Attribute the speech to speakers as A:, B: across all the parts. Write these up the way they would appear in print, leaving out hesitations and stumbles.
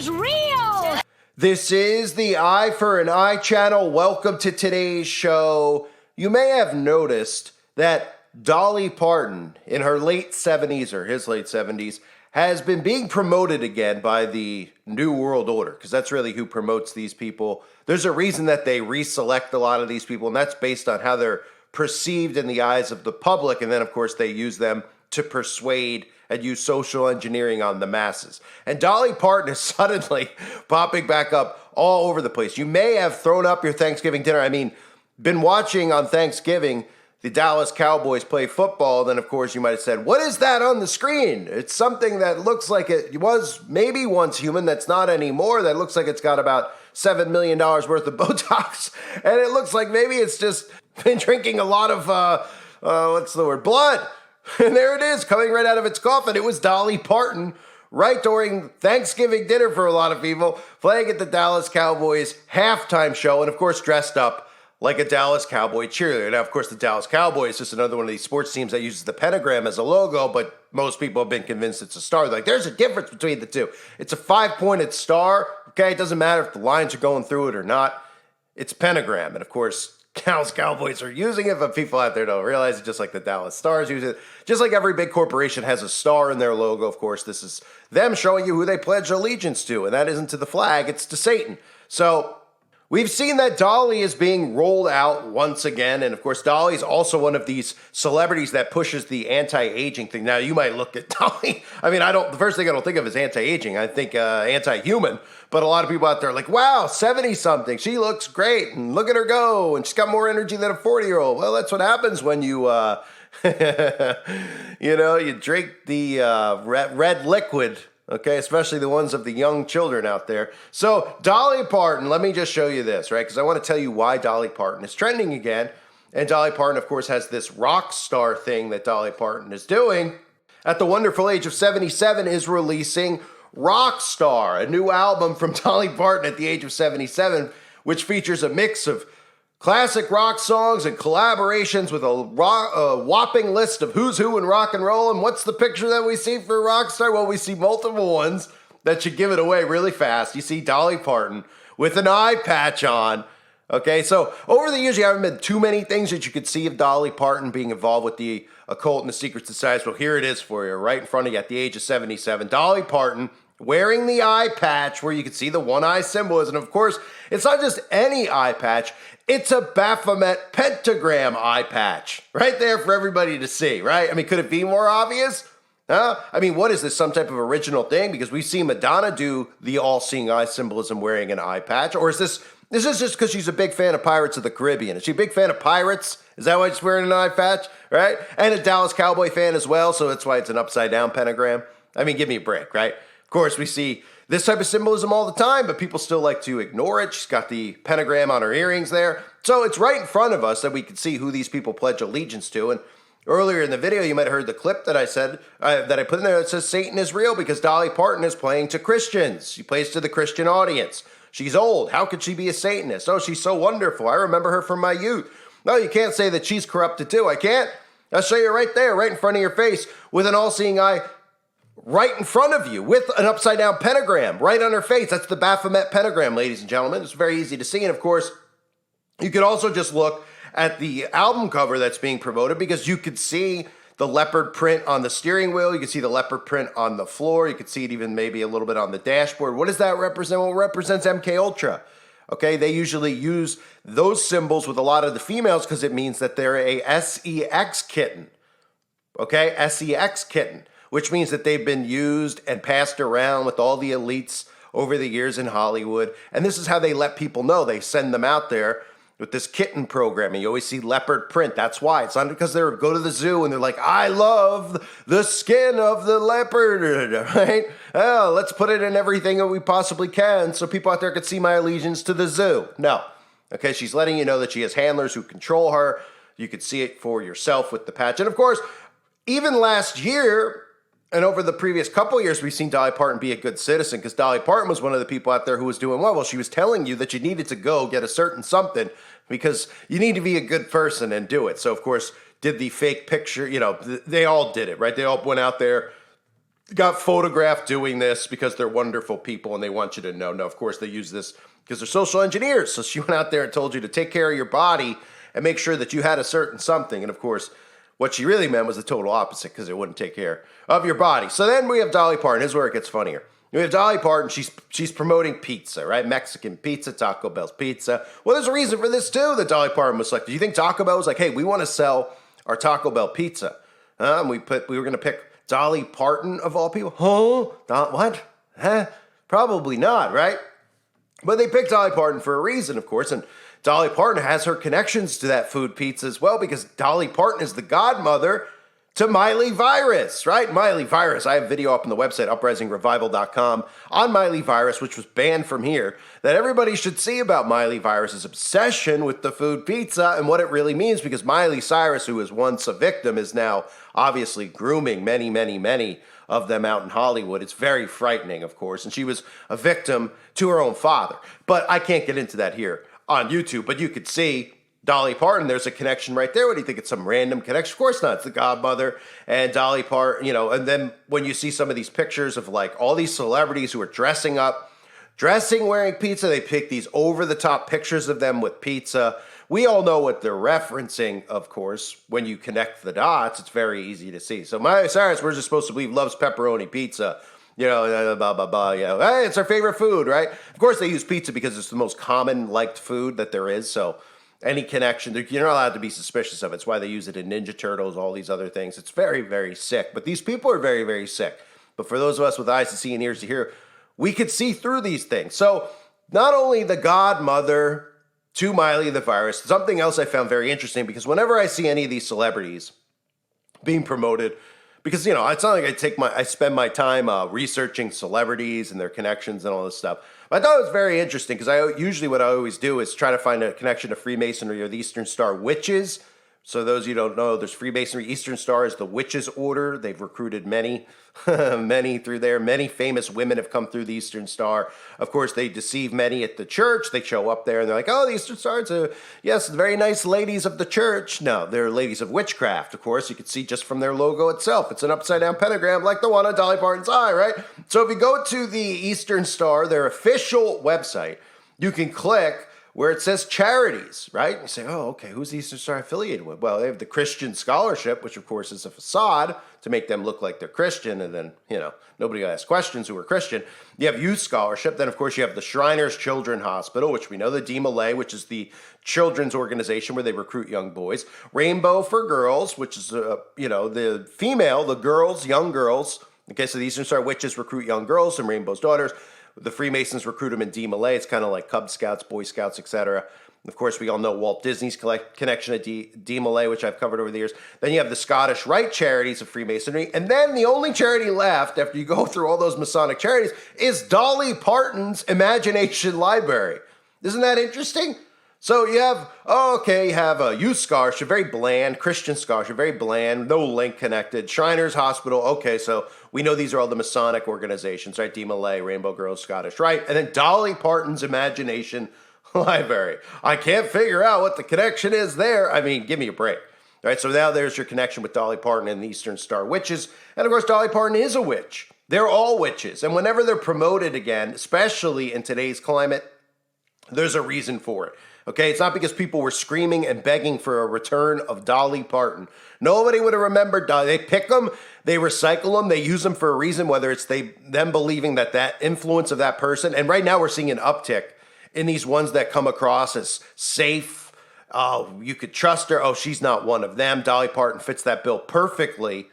A: is real!
B: This is the Eye for an Eye channel. Welcome to today's show. You may have noticed that Dolly Parton, in her late 70s, or his late 70s, has been being promoted again by the New World Order, because that's really who promotes these people. There's a reason that they reselect a lot of these people, and that's based on how they're perceived in the eyes of the public, and then, of course, they use them to persuade and use social engineering on the masses. And Dolly Parton is suddenly popping back up all over the place. You may have thrown up your Thanksgiving dinner. I mean, been watching on Thanksgiving the Dallas Cowboys play football, then of course you might have said, what is that on the screen? It's something that looks like it was maybe once human, that's not anymore, that looks like it's got about $7 million worth of Botox, and it looks like maybe it's just been drinking a lot of, blood. And there it is, coming right out of its coffin. It was Dolly Parton, right during Thanksgiving dinner for a lot of people, playing at the Dallas Cowboys halftime show, and of course dressed up like a Dallas Cowboy cheerleader. Now, of course, the Dallas Cowboys is just another one of these sports teams that uses the pentagram as a logo, but most people have been convinced it's a star. They're like, there's a difference between the two. It's a 5-pointed star, okay? It doesn't matter if the lines are going through it or not. It's pentagram. And, of course, Dallas Cowboys are using it, but people out there don't realize it, just like the Dallas Stars use it. Just like every big corporation has a star in their logo, of course, this is them showing you who they pledge allegiance to, and that isn't to the flag, it's to Satan. So we've seen that Dolly is being rolled out once again, and of course, Dolly is also one of these celebrities that pushes the anti-aging thing. Now, you might look at Dolly. I mean, the first thing I don't think of is anti-aging. I think anti-human. But a lot of people out there are like, wow, 70-something. She looks great, and look at her go, and she's got more energy than a 40-year-old. Well, that's what happens when you, you drink the red liquid. Okay, especially the ones of the young children out there. So, Dolly Parton, let me just show you this, right? Because I want to tell you why Dolly Parton is trending again. And Dolly Parton, of course, has this rock star thing that Dolly Parton is doing. At the wonderful age of 77, is releasing Rockstar, a new album from Dolly Parton at the age of 77, which features a mix of classic rock songs and collaborations with a whopping list of who's who in rock and roll. And what's the picture that we see for Rockstar? Well, we see multiple ones that should give it away really fast. You see Dolly Parton with an eye patch on. Okay, so over the years, you haven't been too many things that you could see of Dolly Parton being involved with the occult and the secret societies. Well, here it is for you, right in front of you at the age of 77. Dolly Parton wearing the eye patch where you can see the one eye symbolism. And of course, it's not just any eye patch. It's a Baphomet pentagram eye patch right there for everybody to see, right? I mean, could it be more obvious? I mean, what is this, some type of original thing? Because we've seen Madonna do the all-seeing eye symbolism wearing an eye patch. Or is this just because she's a big fan of Pirates of the Caribbean? Is she a big fan of pirates? Is that why she's wearing an eye patch, right? And a Dallas Cowboy fan as well, so that's why it's an upside-down pentagram. I mean, give me a break, right? Of course, we see this type of symbolism all the time, but people still like to ignore it. She's got the pentagram on her earrings there. So it's right in front of us that we can see who these people pledge allegiance to. And earlier in the video, you might have heard the clip that I said, that I put in there that says Satan is real, because Dolly Parton is playing to Christians. She plays to the Christian audience. She's old. How could she be a Satanist? Oh, she's so wonderful. I remember her from my youth. No, you can't say that she's corrupted too. I can't. I'll show you right there, right in front of your face, with an all-seeing eye right in front of you, with an upside-down pentagram right on her face. That's the Baphomet pentagram, ladies and gentlemen. It's very easy to see. And of course, you could also just look at the album cover that's being promoted, because you could see the leopard print on the steering wheel. You can see the leopard print on the floor. You could see it even maybe a little bit on the dashboard. What does that represent? Well, it represents MK Ultra. Okay, they usually use those symbols with a lot of the females because it means that they're a SEX kitten. Okay, SEX kitten, which means that they've been used and passed around with all the elites over the years in Hollywood. And this is how they let people know. They send them out there with this kitten programming. You always see leopard print. That's why. It's not because they go to the zoo and they're like, I love the skin of the leopard, right? Oh, let's put it in everything that we possibly can so people out there could see my allegiance to the zoo. No. Okay, she's letting you know that she has handlers who control her. You could see it for yourself with the patch. And of course, even last year, and over the previous couple years, we've seen Dolly Parton be a good citizen, because Dolly Parton was one of the people out there who was doing well. Well, she was telling you that you needed to go get a certain something because you need to be a good person and do it. So, of course, did the fake picture, they all did it, right? They all went out there got photographed doing this because they're wonderful people and they want you to know. No, of course, they use this because they're social engineers. So she went out there and told you to take care of your body and make sure that you had a certain something. And of course, what she really meant was the total opposite because it wouldn't take care of your body. So then we have Dolly Parton. Here's where it gets funnier. We have Dolly Parton. She's promoting pizza, right? Mexican pizza, Taco Bell's pizza. Well, there's a reason for this too that Dolly Parton was like, do you think Taco Bell was like, hey, we want to sell our Taco Bell pizza? And we were going to pick Dolly Parton of all people. What? Probably not, right? But they picked Dolly Parton for a reason, of course, and Dolly Parton has her connections to that food pizza as well because Dolly Parton is the godmother to Miley Virus, right? Miley Virus. I have a video up on the website, uprisingrevival.com, on Miley Virus, which was banned from here, that everybody should see about Miley Virus's obsession with the food pizza and what it really means because Miley Cyrus, who was once a victim, is now obviously grooming many of them out in Hollywood. It's very frightening, of course, and she was a victim to her own father. But I can't get into that here on YouTube, but you could see Dolly Parton, there's a connection right there. What do you think? It's some random connection? Of course not. It's the godmother and Dolly Parton, and then when you see some of these pictures of like all these celebrities who are dressing up, wearing pizza, they pick these over-the-top pictures of them with pizza. We all know what they're referencing, of course. When you connect the dots, it's very easy to see. So Miley Cyrus, we're just supposed to believe, loves pepperoni pizza. Blah, blah, blah, Hey, it's our favorite food, right? Of course, they use pizza because it's the most common liked food that there is. So any connection, you're not allowed to be suspicious of it. It's why they use it in Ninja Turtles, all these other things. It's very, very sick. But these people are very, very sick. But for those of us with eyes to see and ears to hear, we could see through these things. So not only the godmother to Miley the Virus, something else I found very interesting because whenever I see any of these celebrities being promoted, because, it's not like I spend my time researching celebrities and their connections and all this stuff. But I thought it was very interesting because usually what I always do is try to find a connection to Freemasonry or the Eastern Star Witches. So those of you who don't know, there's Freemasonry. Eastern Star is the Witches Order. They've recruited many through there. Many famous women have come through the Eastern Star. Of course, they deceive many at the church. They show up there and they're like, oh, the Eastern Star is yes, very nice ladies of the church. No, they're ladies of witchcraft, of course. You can see just from their logo itself. It's an upside-down pentagram like the one on Dolly Parton's eye, right? So if you go to the Eastern Star, their official website, you can click where it says charities, right? You say, oh, okay, who's the Eastern Star affiliated with? Well, they have the Christian Scholarship, which of course is a facade to make them look like they're Christian, and then, nobody asks questions who are Christian. You have Youth Scholarship, then of course you have the Shriners Children's Hospital, which we know, the DeMolay, which is the children's organization where they recruit young boys. Rainbow for Girls, which is, the female, the girls, young girls. Okay, so the Eastern Star Witches recruit young girls and Rainbow's daughters. The Freemasons recruit them in DeMolay. It's kind of like Cub Scouts, Boy Scouts, etc. Of course, we all know Walt Disney's connection to DeMolay, which I've covered over the years. Then you have the Scottish Rite Charities of Freemasonry. And then the only charity left, after you go through all those Masonic charities, is Dolly Parton's Imagination Library. Isn't that interesting? So you have, you have a Youth Scholarship, very bland, Christian Scholarship, very bland, no link connected. Shriners Hospital, okay, so we know these are all the Masonic organizations, right? DeMolay, Rainbow Girls, Scottish Rite, and then Dolly Parton's Imagination Library. I can't figure out what the connection is there. I mean, give me a break. All right, so now there's your connection with Dolly Parton and the Eastern Star Witches. And of course, Dolly Parton is a witch. They're all witches. And whenever they're promoted again, especially in today's climate, there's a reason for it. Okay, it's not because people were screaming and begging for a return of Dolly Parton. Nobody would have remembered Dolly. They pick them, they recycle them, they use them for a reason, whether it's them believing that influence of that person. And right now we're seeing an uptick in these ones that come across as safe. Oh, you could trust her. Oh, she's not one of them. Dolly Parton fits that bill perfectly.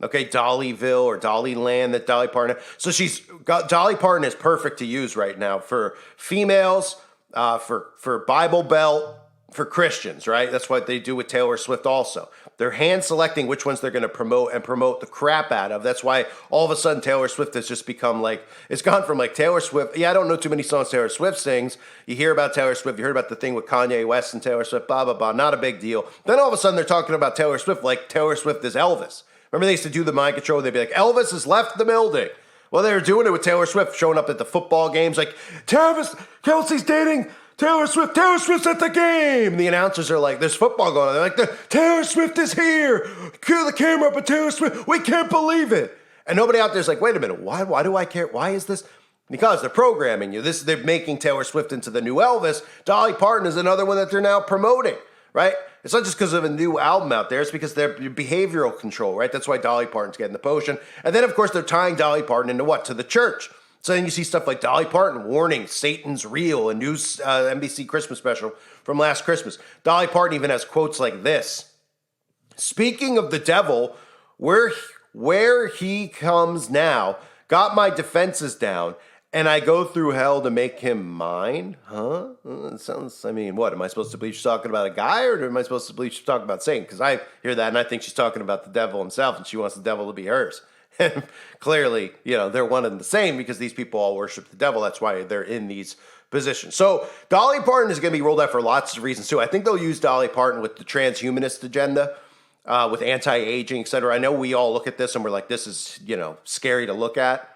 B: Okay, Dollyville or Dollyland that Dolly Parton. So Dolly Parton is perfect to use right now for females, for Bible Belt, for Christians, right? That's what they do with Taylor Swift also. They're hand selecting which ones they're going to promote the crap out of. That's why all of a sudden Taylor Swift has just become it's gone from Taylor Swift. Yeah, I don't know too many songs Taylor Swift sings. You hear about Taylor Swift, you heard about the thing with Kanye West and Taylor Swift, blah, blah, blah, not a big deal. Then all of a sudden they're talking about Taylor Swift like Taylor Swift is Elvis. Remember they used to do the mind control? They'd be like, Elvis has left the building. Well, they were doing it with Taylor Swift, showing up at the football games like, Kelsey's dating Taylor Swift. Taylor Swift's at the game. And the announcers are like, there's football going on. They're like, Taylor Swift is here. Cue the camera up at Taylor Swift. We can't believe it. And nobody out there's like, wait a minute, why do I care? Why is this? Because they're programming you. They're making Taylor Swift into the new Elvis. Dolly Parton is another one that they're now promoting, right? It's not just because of a new album out there. It's because they're behavioral control, right? That's why Dolly Parton's getting the potion. And then, of course, they're tying Dolly Parton into what? To the church. So then you see stuff like Dolly Parton warning Satan's real, a new NBC Christmas special from last Christmas. Dolly Parton even has quotes like this. Speaking of the devil, where he comes now, got my defenses down, and I go through hell to make him mine? Huh? It sounds, I mean, what? Am I supposed to believe she's talking about a guy, or am I supposed to believe she's talking about Satan? Because I hear that, and I think she's talking about the devil himself, and she wants the devil to be hers. And clearly, they're one and the same because these people all worship the devil. That's why they're in these positions. So Dolly Parton is going to be rolled out for lots of reasons, too. I think they'll use Dolly Parton with the transhumanist agenda, with anti-aging, et cetera. I know we all look at this and we're like, this is, scary to look at.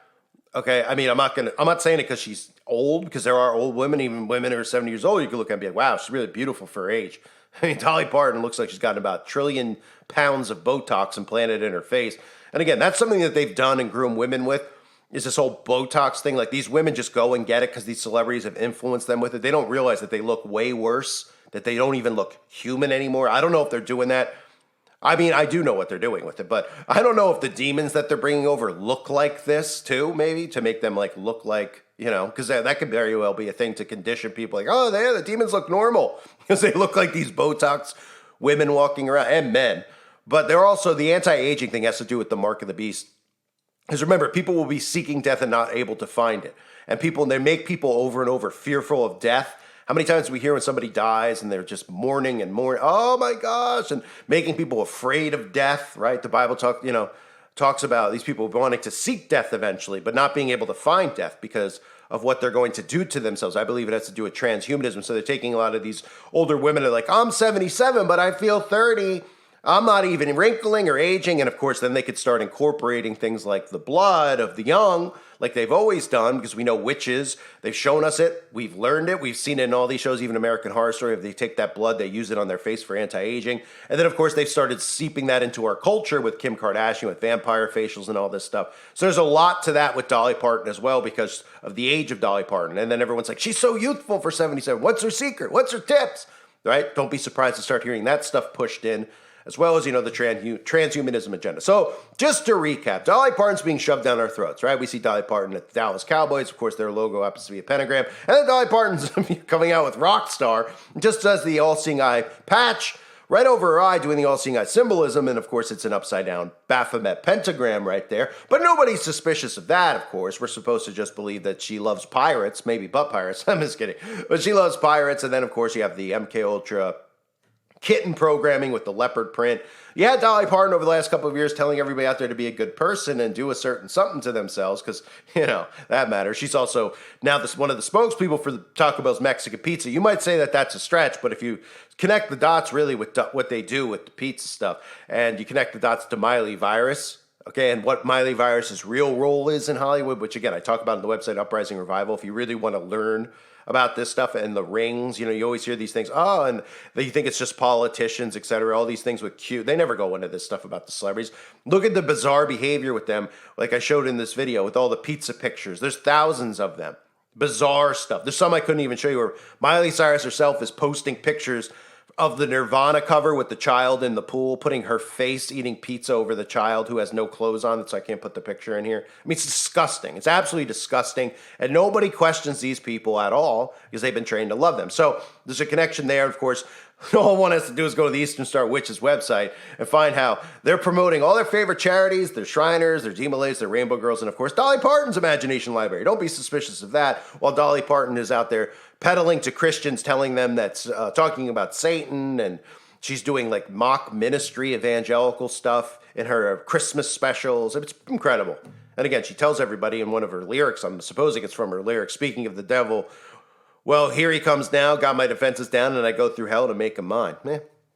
B: Okay, I mean, I'm not saying it because she's old, because there are old women, even women who are 70 years old, you can look at and be like, wow, she's really beautiful for her age. I mean, Dolly Parton looks like she's gotten about 1 trillion pounds of Botox implanted in her face. And again, that's something that they've done and groomed women with, is this whole Botox thing. Like, these women just go and get it because these celebrities have influenced them with it. They don't realize that they look way worse, that they don't even look human anymore. I don't know if they're doing that. I mean, I do know what they're doing with it, but I don't know if the demons that they're bringing over look like this too, maybe, to make them like look like, because that could very well be a thing to condition people like, oh, the demons look normal because they look like these Botox women walking around, and men. But they're also, the anti-aging thing has to do with the mark of the beast. Because remember, people will be seeking death and not able to find it. And they make people over and over fearful of death. How many times do we hear when somebody dies and they're just mourning and mourning, oh my gosh, and making people afraid of death, right? The Bible talks about these people wanting to seek death eventually, but not being able to find death because of what they're going to do to themselves. I believe it has to do with transhumanism. So they're taking a lot of these older women that are like, I'm 77, but I feel 30. I'm not even wrinkling or aging. And of course, then they could start incorporating things like the blood of the young, like they've always done, because we know witches. They've shown us it. We've learned it. We've seen it in all these shows, even American Horror Story. If they take that blood, they use it on their face for anti-aging. And then, of course, they've started seeping that into our culture with Kim Kardashian, with vampire facials and all this stuff. So there's a lot to that with Dolly Parton as well because of the age of Dolly Parton. And then everyone's like, she's so youthful for 77. What's her secret? What's her tips? Right? Don't be surprised to start hearing that stuff pushed in, as well as, the transhumanism agenda. So just to recap, Dolly Parton's being shoved down our throats, right? We see Dolly Parton at the Dallas Cowboys. Of course, their logo happens to be a pentagram. And then Dolly Parton's coming out with Rockstar, just does the all-seeing eye patch right over her eye, doing the all-seeing eye symbolism. And, of course, it's an upside-down Baphomet pentagram right there. But nobody's suspicious of that, of course. We're supposed to just believe that she loves pirates, maybe butt pirates. I'm just kidding. But she loves pirates. And then, of course, you have the MK Ultra kitten programming with the leopard print. You had Dolly Parton over the last couple of years telling everybody out there to be a good person and do a certain something to themselves because, that matters. She's also now one of the spokespeople for the Taco Bell's Mexican pizza. You might say that that's a stretch, but if you connect the dots really with what they do with the pizza stuff, and you connect the dots to Miley Virus, okay, and what Miley Virus's real role is in Hollywood, which, again, I talk about on the website Uprising Revival, if you really want to learn about this stuff and the rings, you always hear these things, and you think it's just politicians, etc. All these things with cute. They never go into this stuff about the celebrities. Look at the bizarre behavior with them, like I showed in this video with all the pizza pictures. There's thousands of them. Bizarre stuff. There's some I couldn't even show you where Miley Cyrus herself is posting pictures of the Nirvana cover with the child in the pool, putting her face eating pizza over the child who has no clothes on, so I can't put the picture in here. I mean, it's disgusting. It's absolutely disgusting, and nobody questions these people at all because they've been trained to love them. So there's a connection there. Of course, all one has to do is go to the Eastern Star Witch's website and find how they're promoting all their favorite charities, their Shriners, their Demolays, their Rainbow Girls, and of course, Dolly Parton's Imagination Library. Don't be suspicious of that, while Dolly Parton is out there peddling to Christians, telling them that's talking about Satan, and she's doing like mock ministry evangelical stuff in her Christmas specials. It's incredible. And again, she tells everybody in one of her lyrics, I'm supposing it's from her lyrics, speaking of the devil, well, here he comes now, got my defenses down, and I go through hell to make him mine.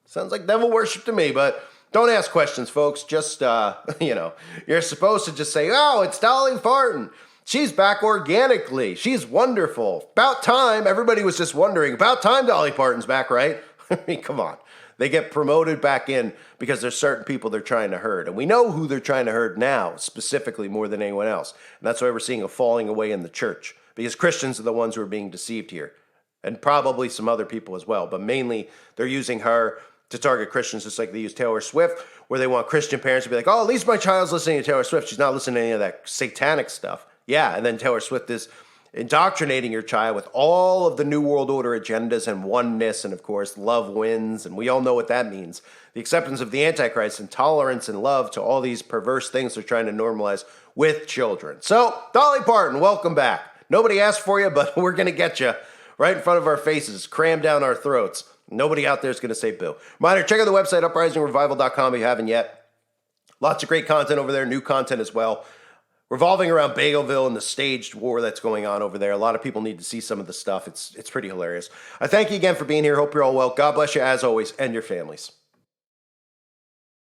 B: Sounds like devil worship to me, but don't ask questions, folks. Just, you're supposed to just say, oh, it's Dolly Parton. She's back organically. She's wonderful. About time. Everybody was just wondering. About time Dolly Parton's back, right? I mean, come on. They get promoted back in because there's certain people they're trying to hurt. And we know who they're trying to hurt now, specifically more than anyone else. And that's why we're seeing a falling away in the church, because Christians are the ones who are being deceived here. And probably some other people as well. But mainly, they're using her to target Christians just like they use Taylor Swift, where they want Christian parents to be like, oh, at least my child's listening to Taylor Swift. She's not listening to any of that satanic stuff. Yeah, and then Taylor Swift is indoctrinating your child with all of the New World Order agendas and oneness, and of course, love wins, and we all know what that means. The acceptance of the Antichrist and tolerance and love to all these perverse things they're trying to normalize with children. So, Dolly Parton, welcome back. Nobody asked for you, but we're going to get you right in front of our faces, crammed down our throats. Nobody out there is going to say boo. Reminder, check out the website, uprisingrevival.com if you haven't yet. Lots of great content over there, new content as well, revolving around Bagelville and the staged war that's going on over there. A lot of people need to see some of the stuff. It's pretty hilarious. I thank you again for being here. Hope you're all well. God bless you as always, and your families.